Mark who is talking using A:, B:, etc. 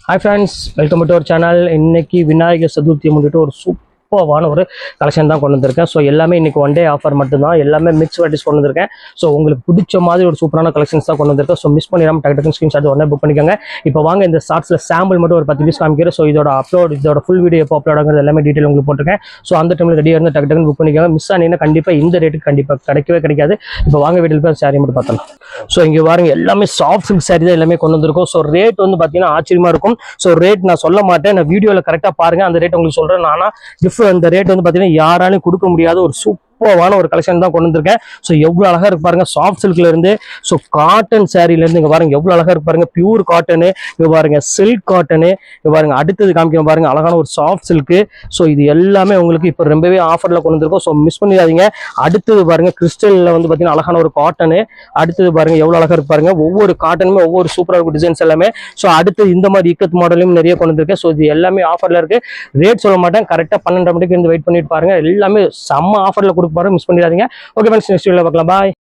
A: Hi friends, welcome to our channel. இன்னைக்கு விநாயகர் சதுர்த்தியை முன்னிட்டு ஒரு சூப்பரான ஒரு கலெக்ஷன் தான் கொண்டு வந்திருக்கேன். ஸோ எல்லாமே இன்னைக்கு ஒன் டே ஆஃபர் மட்டும்தான், எல்லாமே மிக்ஸ் வெரைட்டிஸ் கொண்டு வந்திருக்கேன். ஸோ உங்களுக்கு பிடிச்ச மாதிரி ஒரு சூப்பரான கலெக்ஷன்ஸ் தான் கொண்டு வந்திருக்கேன். ஸோ மிஸ் பண்ணிடாமல் டக்கு ஸ்க்ரீன்ஷாட் உடனே புக் பண்ணிக்கோங்க. இப்போ வாங்க இந்த ஷார்ட்ஸில் சாம்பிள் மட்டும் ஒரு 10 பீஸ் காமிக்கிறேன். ஸோ இதோட ஃபுல் வீடியோ எப்போ அப்லோட் ஆகுறது எல்லாமே டீட்டெயில் உங்களுக்கு போட்டிருக்கேன். ஸோ அந்த டைமில் ரெடியாக இருந்து டக்கு புக் பண்ணிக்கோங்க. மிஸ் ஆனீங்கன்னா கண்டிப்பாக இந்த ரேட்டுக்கு கண்டிப்பாக கிடைக்காது. இப்போ வாங்க வீட்டில் போய் சாரி மட்டும் பார்த்தலாம். ஸோ இங்கே பாருங்க எல்லாமே சாஃப்ட் சில்க் சாரி தான் எல்லாமே கொண்டு வந்திருக்கோம். ஸோ ரேட் வந்து பார்த்தீங்கன்னா ஆச்சரியமா இருக்கும். ஸோ ரேட் நான் சொல்ல மாட்டேன், நான் வீடியோவில் கரெக்டாக பாருங்க, அந்த ரேட் உங்களுக்கு சொல்கிறேன். ஆனால் அந்த ரேட் வந்து பார்த்தீங்கன்னா யாராலையும் கொடுக்க முடியாத ஒரு சூப்பரான ஒரு கலெக்ஷன் தான் கொண்டு வந்திருக்கேன். ஸோ எவ்வளோ அழகா இருக்கு பாருங்க, சாஃப்ட் சில்க்ல இருந்து ஸோ காட்டன் சாரில இருந்து இங்க பாருங்க எவ்வளோ அழகா இருக்கு பாருங்க, பியூர் காட்டனு, இங்க பாருங்க சில்க் காட்டனு, இங்க பாருங்க அடுத்தது காமிக்க பாருங்க அழகான ஒரு சாஃப்ட் சில்க். ஸோ இது எல்லாமே உங்களுக்கு இப்போ ரொம்பவே ஆஃபர்ல கொண்டு வந்திருக்கோம். ஸோ மிஸ் பண்ணிடாதீங்க. அடுத்தது பாருங்க கிறிஸ்டல்ல வந்து பார்த்தீங்கன்னா அழகான ஒரு காட்டனு, அடுத்தது பாருங்க எவ்வளோ அழகா இருக்கு பாருங்க, ஒவ்வொரு காட்டனுமே ஒவ்வொரு சூப்பராக இருக்கும் டிசைன்ஸ் எல்லாமே. ஸோ அடுத்து இந்த மாதிரி இக்கத் மாடலையும் நிறைய கொண்டு வந்திருக்கேன். ஸோ இது எல்லாமே ஆஃபர்ல இருக்கு. ரேட் சொல்ல மாட்டேன், கரெக்டாக 12:30 மணிக்கு இருந்து வெயிட் பண்ணிட்டு பாருங்க. எல்லாமே செம்ம ஆஃபர்ல கொடுக்க பாருங்க, மிஸ் பண்ணிடாதீங்க. ஓகே ஃப்ரெண்ட்ஸ், நெக்ஸ்ட் வீடியோல பார்க்கலாம். பாய்.